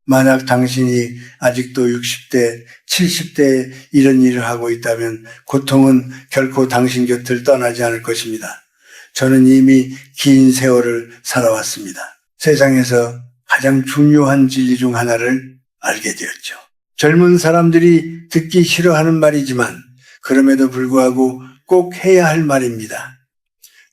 만약 당신이 아직도 60대, 70대에 이런 일을 하고 있다면 고통은 결코 당신 곁을 떠나지 않을 것입니다. 저는 이미 긴 세월을 살아왔습니다. 세상에서 가장 중요한 진리 중 하나를 알게 되었죠. 젊은 사람들이 듣기 싫어하는 말이지만 그럼에도 불구하고 꼭 해야 할 말입니다.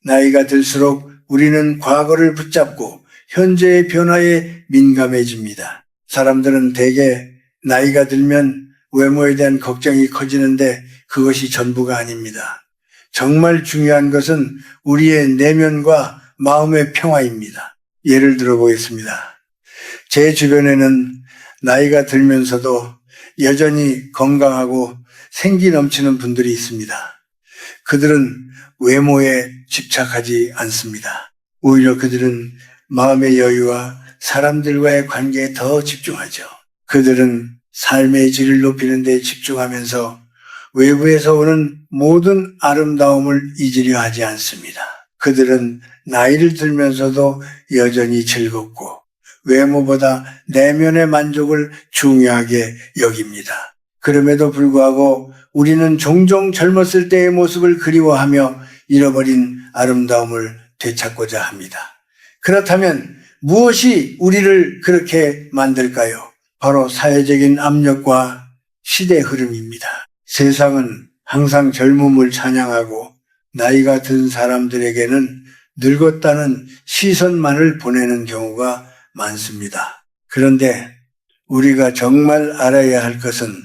나이가 들수록 우리는 과거를 붙잡고 현재의 변화에 민감해집니다. 사람들은 대개 나이가 들면 외모에 대한 걱정이 커지는데 그것이 전부가 아닙니다. 정말 중요한 것은 우리의 내면과 마음의 평화입니다. 예를 들어 보겠습니다. 제 주변에는 나이가 들면서도 여전히 건강하고 생기 넘치는 분들이 있습니다. 그들은 외모에 집착하지 않습니다. 오히려 그들은 마음의 여유와 사람들과의 관계에 더 집중하죠. 그들은 삶의 질을 높이는 데 집중하면서 외부에서 오는 모든 아름다움을 잊으려 하지 않습니다. 그들은 나이를 들면서도 여전히 즐겁고 외모보다 내면의 만족을 중요하게 여깁니다. 그럼에도 불구하고 우리는 종종 젊었을 때의 모습을 그리워하며 잃어버린 아름다움을 되찾고자 합니다. 그렇다면 무엇이 우리를 그렇게 만들까요? 바로 사회적인 압력과 시대 흐름입니다. 세상은 항상 젊음을 찬양하고 나이가 든 사람들에게는 늙었다는 시선만을 보내는 경우가 많습니다. 그런데 우리가 정말 알아야 할 것은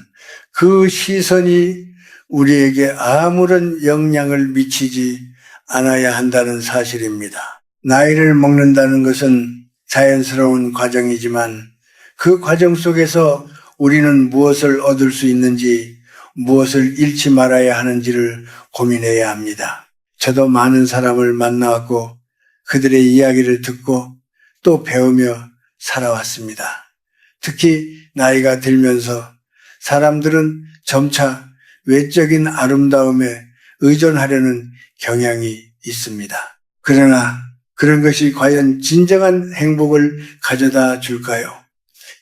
그 시선이 우리에게 아무런 영향을 미치지 않아야 한다는 사실입니다. 나이를 먹는다는 것은 자연스러운 과정이지만 그 과정 속에서 우리는 무엇을 얻을 수 있는지, 무엇을 잃지 말아야 하는지를 고민해야 합니다. 저도 많은 사람을 만나왔고 그들의 이야기를 듣고 또 배우며 살아왔습니다. 특히 나이가 들면서 사람들은 점차 외적인 아름다움에 의존하려는 경향이 있습니다. 그러나 그런 것이 과연 진정한 행복을 가져다 줄까요?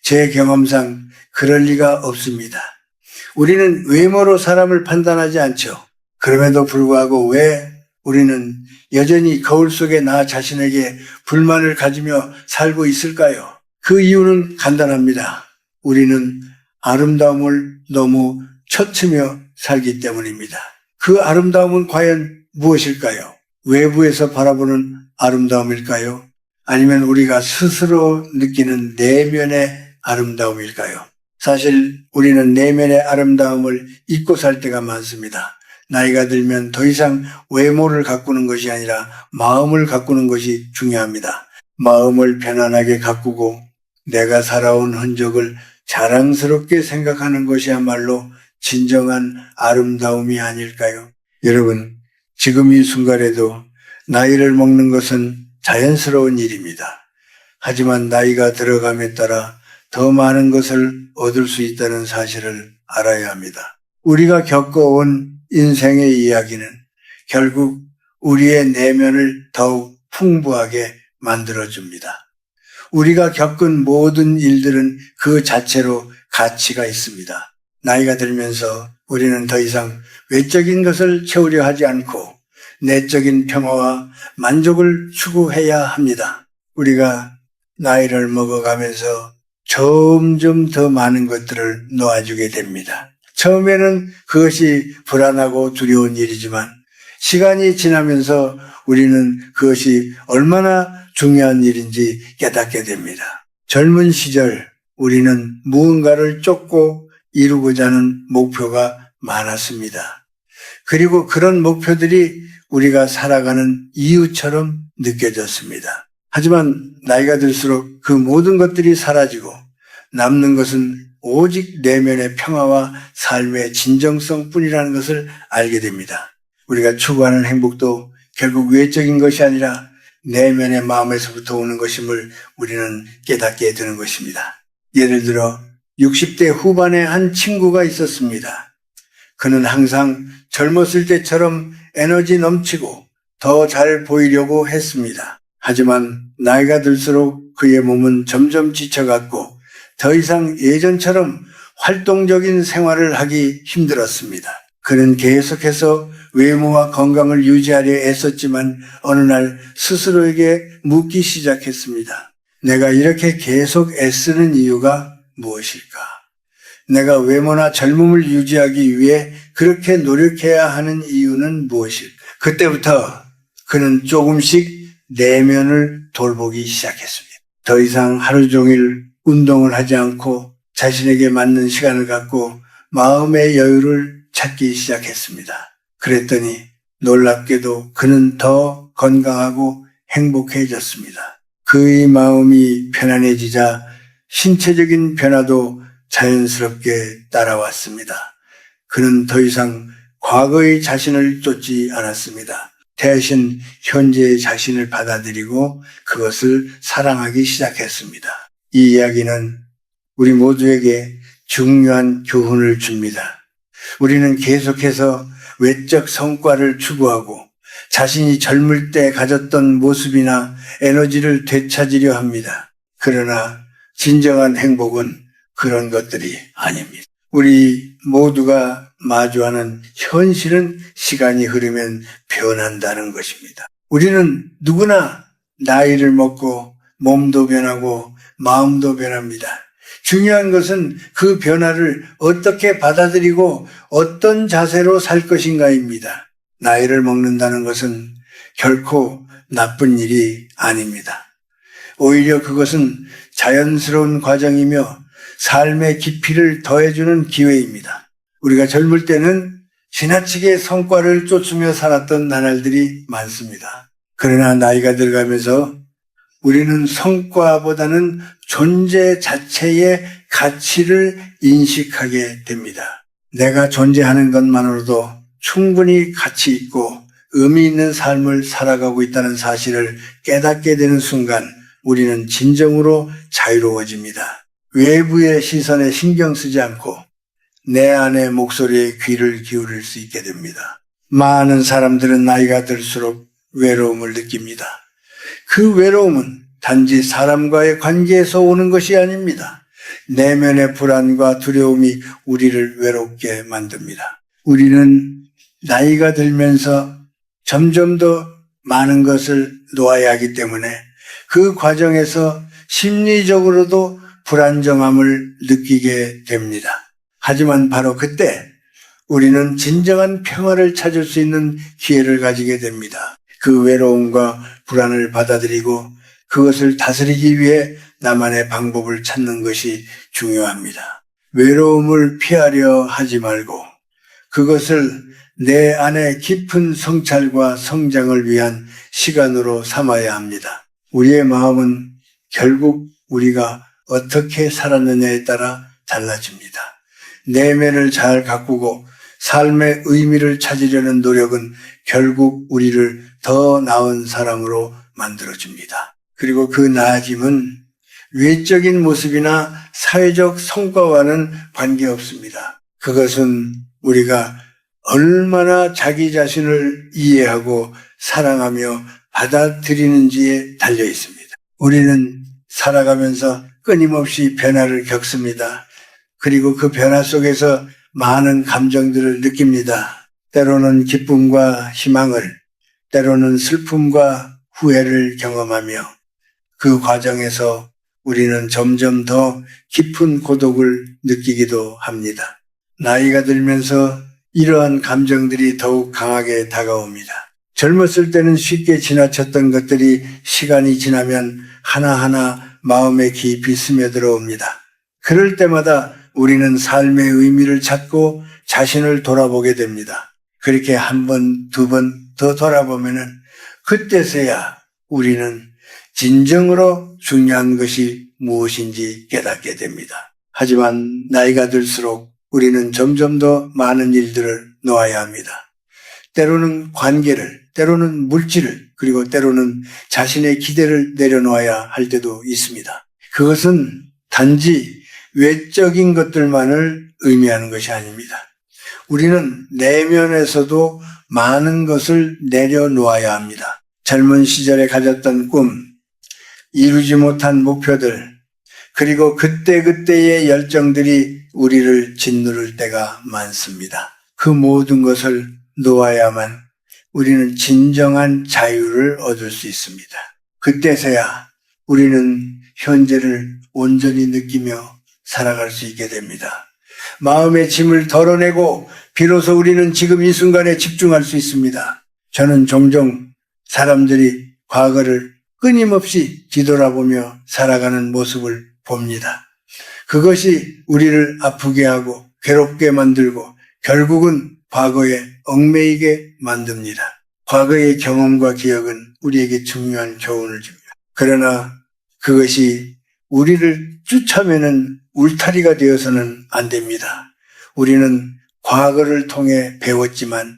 제 경험상 그럴 리가 없습니다. 우리는 외모로 사람을 판단하지 않죠. 그럼에도 불구하고 왜 우리는 여전히 거울 속에 나 자신에게 불만을 가지며 살고 있을까요? 그 이유는 간단합니다. 우리는 아름다움을 너무 쳐치며 살기 때문입니다. 그 아름다움은 과연 무엇일까요? 외부에서 바라보는 아름다움일까요? 아니면 우리가 스스로 느끼는 내면의 아름다움일까요? 사실 우리는 내면의 아름다움을 잊고 살 때가 많습니다. 나이가 들면 더 이상 외모를 가꾸는 것이 아니라 마음을 가꾸는 것이 중요합니다. 마음을 편안하게 가꾸고 내가 살아온 흔적을 자랑스럽게 생각하는 것이야말로 진정한 아름다움이 아닐까요? 여러분, 지금 이 순간에도 나이를 먹는 것은 자연스러운 일입니다. 하지만 나이가 들어감에 따라 더 많은 것을 얻을 수 있다는 사실을 알아야 합니다. 우리가 겪어온 인생의 이야기는 결국 우리의 내면을 더욱 풍부하게 만들어줍니다. 우리가 겪은 모든 일들은 그 자체로 가치가 있습니다. 나이가 들면서 우리는 더 이상 외적인 것을 채우려 하지 않고 내적인 평화와 만족을 추구해야 합니다. 우리가 나이를 먹어가면서 점점 더 많은 것들을 놓아주게 됩니다. 처음에는 그것이 불안하고 두려운 일이지만 시간이 지나면서 우리는 그것이 얼마나 중요한 일인지 깨닫게 됩니다. 젊은 시절 우리는 무언가를 쫓고 이루고자 하는 목표가 많았습니다. 그리고 그런 목표들이 우리가 살아가는 이유처럼 느껴졌습니다. 하지만 나이가 들수록 그 모든 것들이 사라지고 남는 것은 오직 내면의 평화와 삶의 진정성뿐이라는 것을 알게 됩니다. 우리가 추구하는 행복도 결국 외적인 것이 아니라 내면의 마음에서부터 오는 것임을 우리는 깨닫게 되는 것입니다. 예를 들어 60대 후반에 한 친구가 있었습니다. 그는 항상 젊었을 때처럼 에너지 넘치고 더 잘 보이려고 했습니다. 하지만 나이가 들수록 그의 몸은 점점 지쳐갔고 더 이상 예전처럼 활동적인 생활을 하기 힘들었습니다. 그는 계속해서 외모와 건강을 유지하려 애썼지만 어느 날 스스로에게 묻기 시작했습니다. 내가 이렇게 계속 애쓰는 이유가 무엇일까? 내가 외모나 젊음을 유지하기 위해 그렇게 노력해야 하는 이유는 무엇일까? 그때부터 그는 조금씩 내면을 돌보기 시작했습니다. 더 이상 하루 종일 운동을 하지 않고 자신에게 맞는 시간을 갖고 마음의 여유를 찾기 시작했습니다. 그랬더니 놀랍게도 그는 더 건강하고 행복해졌습니다. 그의 마음이 편안해지자 신체적인 변화도 자연스럽게 따라왔습니다. 그는 더 이상 과거의 자신을 쫓지 않았습니다. 대신 현재의 자신을 받아들이고 그것을 사랑하기 시작했습니다. 이 이야기는 우리 모두에게 중요한 교훈을 줍니다. 우리는 계속해서 외적 성과를 추구하고 자신이 젊을 때 가졌던 모습이나 에너지를 되찾으려 합니다. 그러나 진정한 행복은 그런 것들이 아닙니다. 우리 모두가 마주하는 현실은 시간이 흐르면 변한다는 것입니다. 우리는 누구나 나이를 먹고 몸도 변하고 마음도 변합니다. 중요한 것은 그 변화를 어떻게 받아들이고 어떤 자세로 살 것인가입니다. 나이를 먹는다는 것은 결코 나쁜 일이 아닙니다. 오히려 그것은 자연스러운 과정이며 삶의 깊이를 더해주는 기회입니다. 우리가 젊을 때는 지나치게 성과를 쫓으며 살았던 나날들이 많습니다. 그러나 나이가 들어가면서 우리는 성과보다는 존재 자체의 가치를 인식하게 됩니다. 내가 존재하는 것만으로도 충분히 가치 있고 의미 있는 삶을 살아가고 있다는 사실을 깨닫게 되는 순간 우리는 진정으로 자유로워집니다. 외부의 시선에 신경 쓰지 않고 내 안의 목소리에 귀를 기울일 수 있게 됩니다. 많은 사람들은 나이가 들수록 외로움을 느낍니다. 그 외로움은 단지 사람과의 관계에서 오는 것이 아닙니다. 내면의 불안과 두려움이 우리를 외롭게 만듭니다. 우리는 나이가 들면서 점점 더 많은 것을 놓아야 하기 때문에 그 과정에서 심리적으로도 불안정함을 느끼게 됩니다. 하지만 바로 그때 우리는 진정한 평화를 찾을 수 있는 기회를 가지게 됩니다. 그 외로움과 불안을 받아들이고 그것을 다스리기 위해 나만의 방법을 찾는 것이 중요합니다. 외로움을 피하려 하지 말고 그것을 내 안의 깊은 성찰과 성장을 위한 시간으로 삼아야 합니다. 우리의 마음은 결국 우리가 어떻게 살았느냐에 따라 달라집니다. 내면을 잘 가꾸고 삶의 의미를 찾으려는 노력은 결국 우리를 더 나은 사람으로 만들어줍니다. 그리고 그 나아짐은 외적인 모습이나 사회적 성과와는 관계없습니다. 그것은 우리가 얼마나 자기 자신을 이해하고 사랑하며 받아들이는지에 달려 있습니다. 우리는 살아가면서 끊임없이 변화를 겪습니다. 그리고 그 변화 속에서 많은 감정들을 느낍니다. 때로는 기쁨과 희망을, 때로는 슬픔과 후회를 경험하며 그 과정에서 우리는 점점 더 깊은 고독을 느끼기도 합니다. 나이가 들면서 이러한 감정들이 더욱 강하게 다가옵니다. 젊었을 때는 쉽게 지나쳤던 것들이 시간이 지나면 하나하나 마음에 깊이 스며들어옵니다. 그럴 때마다 우리는 삶의 의미를 찾고 자신을 돌아보게 됩니다. 그렇게 한 번, 두 번 더 돌아보면은 그때서야 우리는 진정으로 중요한 것이 무엇인지 깨닫게 됩니다. 하지만 나이가 들수록 우리는 점점 더 많은 일들을 놓아야 합니다. 때로는 관계를, 때로는 물질을, 그리고 때로는 자신의 기대를 내려놓아야 할 때도 있습니다. 그것은 단지 외적인 것들만을 의미하는 것이 아닙니다. 우리는 내면에서도 많은 것을 내려놓아야 합니다. 젊은 시절에 가졌던 꿈, 이루지 못한 목표들, 그리고 그때그때의 열정들이 우리를 짓누를 때가 많습니다. 그 모든 것을 놓아야만 우리는 진정한 자유를 얻을 수 있습니다. 그때서야 우리는 현재를 온전히 느끼며 살아갈 수 있게 됩니다. 마음의 짐을 덜어내고 비로소 우리는 지금 이 순간에 집중할 수 있습니다. 저는 종종 사람들이 과거를 끊임없이 뒤돌아보며 살아가는 모습을 봅니다. 그것이 우리를 아프게 하고 괴롭게 만들고 결국은 과거에 얽매이게 만듭니다. 과거의 경험과 기억은 우리에게 중요한 교훈을 줍니다. 그러나 그것이 우리를 쫓아매는 울타리가 되어서는 안 됩니다. 우리는 과거를 통해 배웠지만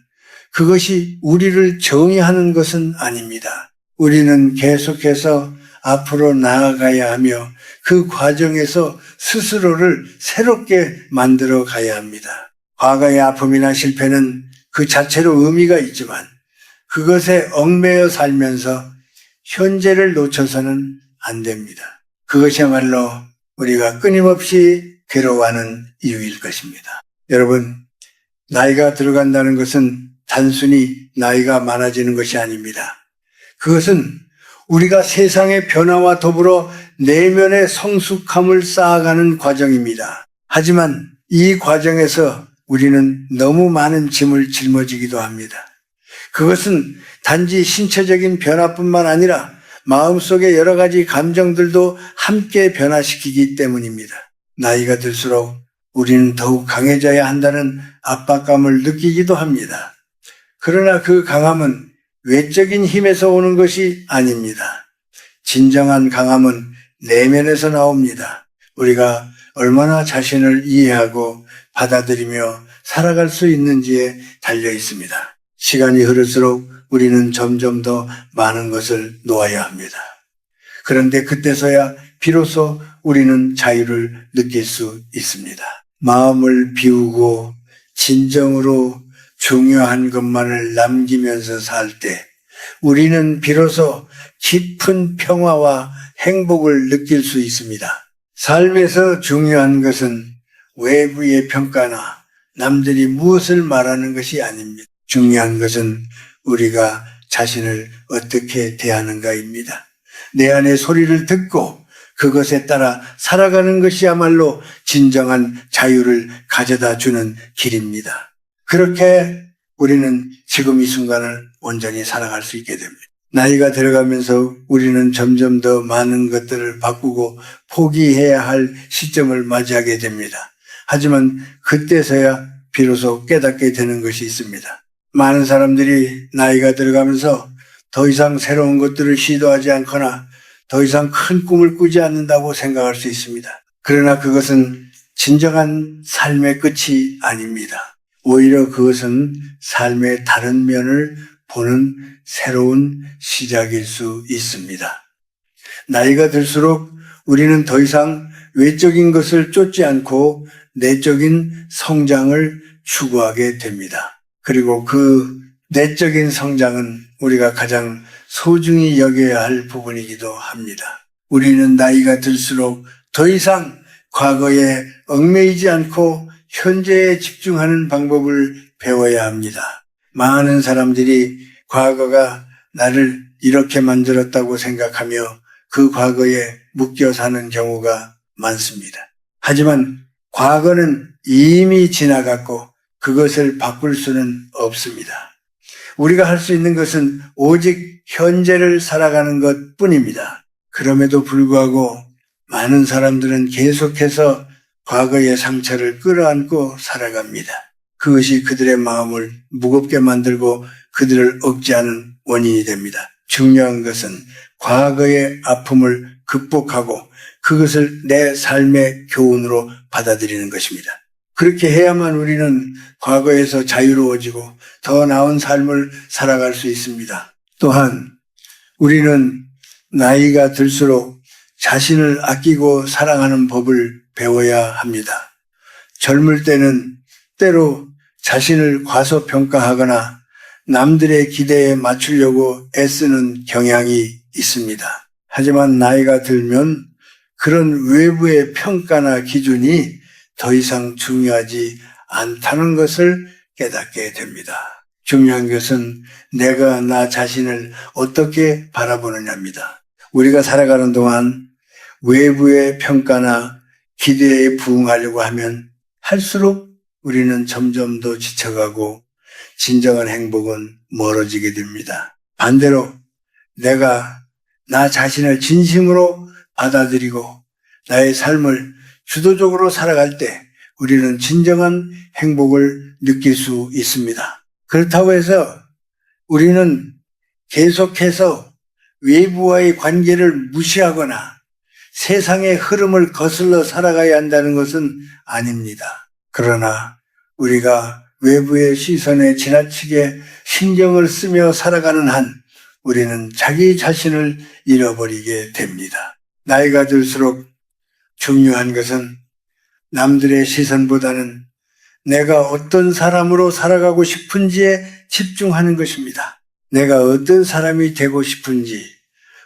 그것이 우리를 정의하는 것은 아닙니다. 우리는 계속해서 앞으로 나아가야 하며 그 과정에서 스스로를 새롭게 만들어 가야 합니다. 과거의 아픔이나 실패는 그 자체로 의미가 있지만 그것에 얽매여 살면서 현재를 놓쳐서는 안 됩니다. 그것이야말로 우리가 끊임없이 괴로워하는 이유일 것입니다. 여러분, 나이가 들어간다는 것은 단순히 나이가 많아지는 것이 아닙니다. 그것은 우리가 세상의 변화와 더불어 내면의 성숙함을 쌓아가는 과정입니다. 하지만 이 과정에서 우리는 너무 많은 짐을 짊어지기도 합니다. 그것은 단지 신체적인 변화뿐만 아니라 마음속의 여러 가지 감정들도 함께 변화시키기 때문입니다. 나이가 들수록 우리는 더욱 강해져야 한다는 압박감을 느끼기도 합니다. 그러나 그 강함은 외적인 힘에서 오는 것이 아닙니다. 진정한 강함은 내면에서 나옵니다. 우리가 얼마나 자신을 이해하고 받아들이며 살아갈 수 있는지에 달려 있습니다. 시간이 흐를수록 우리는 점점 더 많은 것을 놓아야 합니다. 그런데 그때서야 비로소 우리는 자유를 느낄 수 있습니다. 마음을 비우고 진정으로 중요한 것만을 남기면서 살 때 우리는 비로소 깊은 평화와 행복을 느낄 수 있습니다. 삶에서 중요한 것은 외부의 평가나 남들이 무엇을 말하는 것이 아닙니다. 중요한 것은 우리가 자신을 어떻게 대하는가입니다. 내 안의 소리를 듣고 그것에 따라 살아가는 것이야말로 진정한 자유를 가져다 주는 길입니다. 그렇게 우리는 지금 이 순간을 온전히 살아갈 수 있게 됩니다. 나이가 들어가면서 우리는 점점 더 많은 것들을 바꾸고 포기해야 할 시점을 맞이하게 됩니다. 하지만 그때서야 비로소 깨닫게 되는 것이 있습니다. 많은 사람들이 나이가 들어가면서 더 이상 새로운 것들을 시도하지 않거나 더 이상 큰 꿈을 꾸지 않는다고 생각할 수 있습니다. 그러나 그것은 진정한 삶의 끝이 아닙니다. 오히려 그것은 삶의 다른 면을 보는 새로운 시작일 수 있습니다. 나이가 들수록 우리는 더 이상 외적인 것을 쫓지 않고 내적인 성장을 추구하게 됩니다. 그리고 그 내적인 성장은 우리가 가장 소중히 여겨야 할 부분이기도 합니다. 우리는 나이가 들수록 더 이상 과거에 얽매이지 않고 현재에 집중하는 방법을 배워야 합니다. 많은 사람들이 과거가 나를 이렇게 만들었다고 생각하며 그 과거에 묶여 사는 경우가 많습니다. 하지만 과거는 이미 지나갔고 그것을 바꿀 수는 없습니다. 우리가 할 수 있는 것은 오직 현재를 살아가는 것 뿐입니다. 그럼에도 불구하고 많은 사람들은 계속해서 과거의 상처를 끌어안고 살아갑니다. 그것이 그들의 마음을 무겁게 만들고 그들을 억제하는 원인이 됩니다. 중요한 것은 과거의 아픔을 극복하고 그것을 내 삶의 교훈으로 받아들이는 것입니다. 그렇게 해야만 우리는 과거에서 자유로워지고 더 나은 삶을 살아갈 수 있습니다. 또한 우리는 나이가 들수록 자신을 아끼고 사랑하는 법을 배워야 합니다. 젊을 때는 때로 자신을 과소평가하거나 남들의 기대에 맞추려고 애쓰는 경향이 있습니다. 하지만 나이가 들면 그런 외부의 평가나 기준이 더 이상 중요하지 않다는 것을 깨닫게 됩니다. 중요한 것은 내가 나 자신을 어떻게 바라보느냐입니다. 우리가 살아가는 동안 외부의 평가나 기대에 부응하려고 하면 할수록 우리는 점점 더 지쳐가고 진정한 행복은 멀어지게 됩니다. 반대로 내가 나 자신을 진심으로 받아들이고 나의 삶을 주도적으로 살아갈 때 우리는 진정한 행복을 느낄 수 있습니다. 그렇다고 해서 우리는 계속해서 외부와의 관계를 무시하거나 세상의 흐름을 거슬러 살아가야 한다는 것은 아닙니다. 그러나 우리가 외부의 시선에 지나치게 신경을 쓰며 살아가는 한 우리는 자기 자신을 잃어버리게 됩니다. 나이가 들수록 중요한 것은 남들의 시선보다는 내가 어떤 사람으로 살아가고 싶은지에 집중하는 것입니다. 내가 어떤 사람이 되고 싶은지,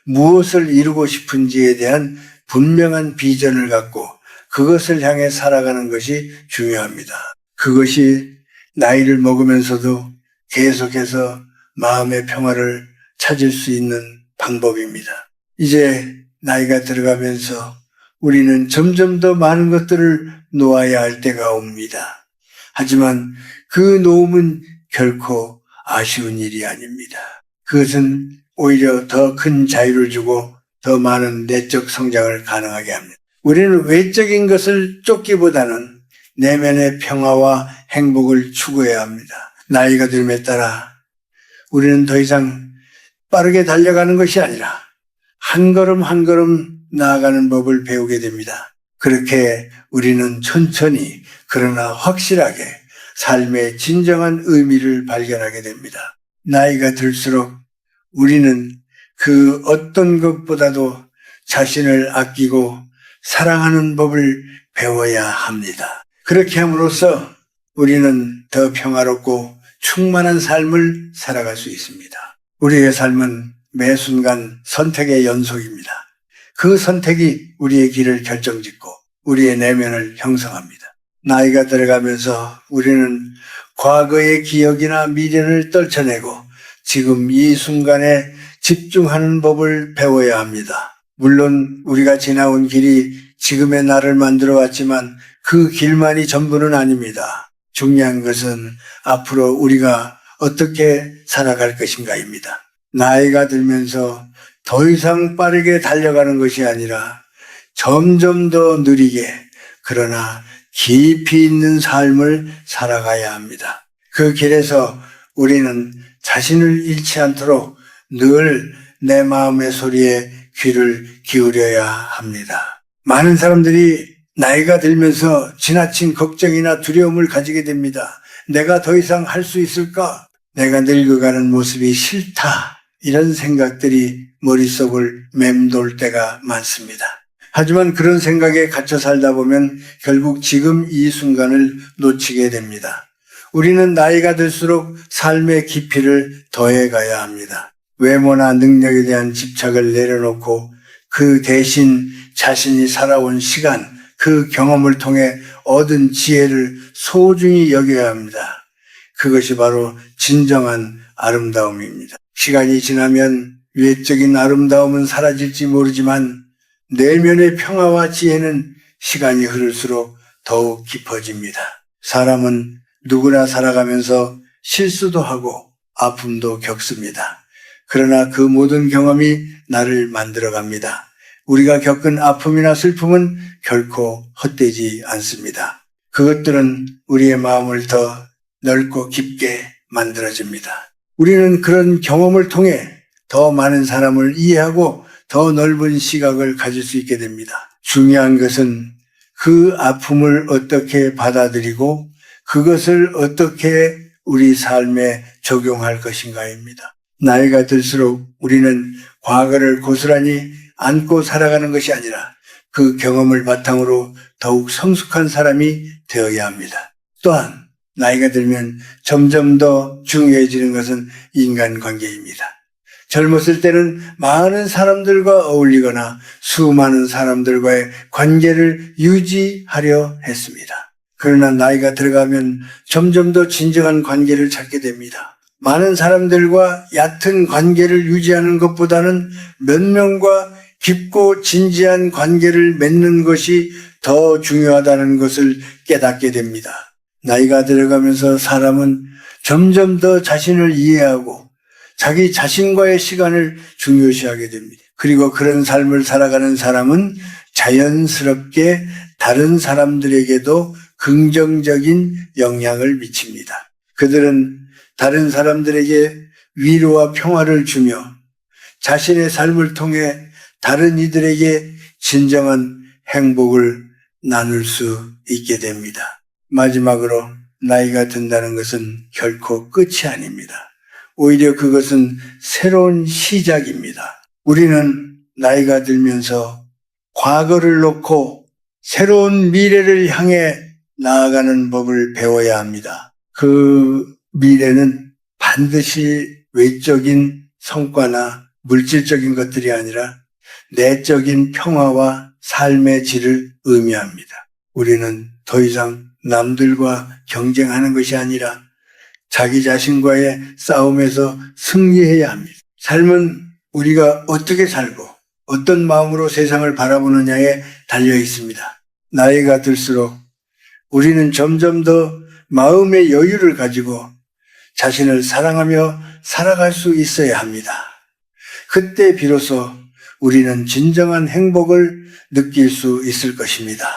무엇을 이루고 싶은지에 대한 분명한 비전을 갖고 그것을 향해 살아가는 것이 중요합니다. 그것이 나이를 먹으면서도 계속해서 마음의 평화를 찾을 수 있는 방법입니다. 이제 나이가 들어가면서 우리는 점점 더 많은 것들을 놓아야 할 때가 옵니다. 하지만 그 놓음은 결코 아쉬운 일이 아닙니다. 그것은 오히려 더 큰 자유를 주고 더 많은 내적 성장을 가능하게 합니다. 우리는 외적인 것을 쫓기보다는 내면의 평화와 행복을 추구해야 합니다. 나이가 들에 따라 우리는 더 이상 빠르게 달려가는 것이 아니라 한 걸음 한 걸음 나아가는 법을 배우게 됩니다. 그렇게 우리는 천천히 그러나 확실하게 삶의 진정한 의미를 발견하게 됩니다. 나이가 들수록 우리는 그 어떤 것보다도 자신을 아끼고 사랑하는 법을 배워야 합니다. 그렇게 함으로써 우리는 더 평화롭고 충만한 삶을 살아갈 수 있습니다. 우리의 삶은 매 순간 선택의 연속입니다. 그 선택이 우리의 길을 결정짓고 우리의 내면을 형성합니다. 나이가 들어가면서 우리는 과거의 기억이나 미련을 떨쳐내고 지금 이 순간에 집중하는 법을 배워야 합니다. 물론 우리가 지나온 길이 지금의 나를 만들어 왔지만 그 길만이 전부는 아닙니다. 중요한 것은 앞으로 우리가 어떻게 살아갈 것인가입니다. 나이가 들면서 더 이상 빠르게 달려가는 것이 아니라 점점 더 느리게 그러나 깊이 있는 삶을 살아가야 합니다. 그 길에서 우리는 자신을 잃지 않도록 늘 내 마음의 소리에 귀를 기울여야 합니다. 많은 사람들이 나이가 들면서 지나친 걱정이나 두려움을 가지게 됩니다. 내가 더 이상 할 수 있을까? 내가 늙어가는 모습이 싫다. 이런 생각들이 머릿속을 맴돌 때가 많습니다. 하지만 그런 생각에 갇혀 살다 보면 결국 지금 이 순간을 놓치게 됩니다. 우리는 나이가 들수록 삶의 깊이를 더해가야 합니다. 외모나 능력에 대한 집착을 내려놓고 그 대신 자신이 살아온 시간, 그 경험을 통해 얻은 지혜를 소중히 여겨야 합니다. 그것이 바로 진정한 아름다움입니다. 시간이 지나면 외적인 아름다움은 사라질지 모르지만 내면의 평화와 지혜는 시간이 흐를수록 더욱 깊어집니다. 사람은 누구나 살아가면서 실수도 하고 아픔도 겪습니다. 그러나 그 모든 경험이 나를 만들어갑니다. 우리가 겪은 아픔이나 슬픔은 결코 헛되지 않습니다. 그것들은 우리의 마음을 더 넓고 깊게 만들어줍니다. 우리는 그런 경험을 통해 더 많은 사람을 이해하고 더 넓은 시각을 가질 수 있게 됩니다. 중요한 것은 그 아픔을 어떻게 받아들이고 그것을 어떻게 우리 삶에 적용할 것인가입니다. 나이가 들수록 우리는 과거를 고스란히 안고 살아가는 것이 아니라 그 경험을 바탕으로 더욱 성숙한 사람이 되어야 합니다. 또한 나이가 들면 점점 더 중요해지는 것은 인간관계입니다. 젊었을 때는 많은 사람들과 어울리거나 수많은 사람들과의 관계를 유지하려 했습니다. 그러나 나이가 들어가면 점점 더 진정한 관계를 찾게 됩니다. 많은 사람들과 얕은 관계를 유지하는 것보다는 몇 명과 깊고 진지한 관계를 맺는 것이 더 중요하다는 것을 깨닫게 됩니다. 나이가 들어가면서 사람은 점점 더 자신을 이해하고 자기 자신과의 시간을 중요시하게 됩니다. 그리고 그런 삶을 살아가는 사람은 자연스럽게 다른 사람들에게도 긍정적인 영향을 미칩니다. 그들은 다른 사람들에게 위로와 평화를 주며 자신의 삶을 통해 다른 이들에게 진정한 행복을 나눌 수 있게 됩니다. 마지막으로 나이가 든다는 것은 결코 끝이 아닙니다. 오히려 그것은 새로운 시작입니다. 우리는 나이가 들면서 과거를 놓고 새로운 미래를 향해 나아가는 법을 배워야 합니다. 그 미래는 반드시 외적인 성과나 물질적인 것들이 아니라 내적인 평화와 삶의 질을 의미합니다. 우리는 더 이상 남들과 경쟁하는 것이 아니라 자기 자신과의 싸움에서 승리해야 합니다. 삶은 우리가 어떻게 살고 어떤 마음으로 세상을 바라보느냐에 달려 있습니다. 나이가 들수록 우리는 점점 더 마음의 여유를 가지고 자신을 사랑하며 살아갈 수 있어야 합니다. 그때 비로소 우리는 진정한 행복을 느낄 수 있을 것입니다.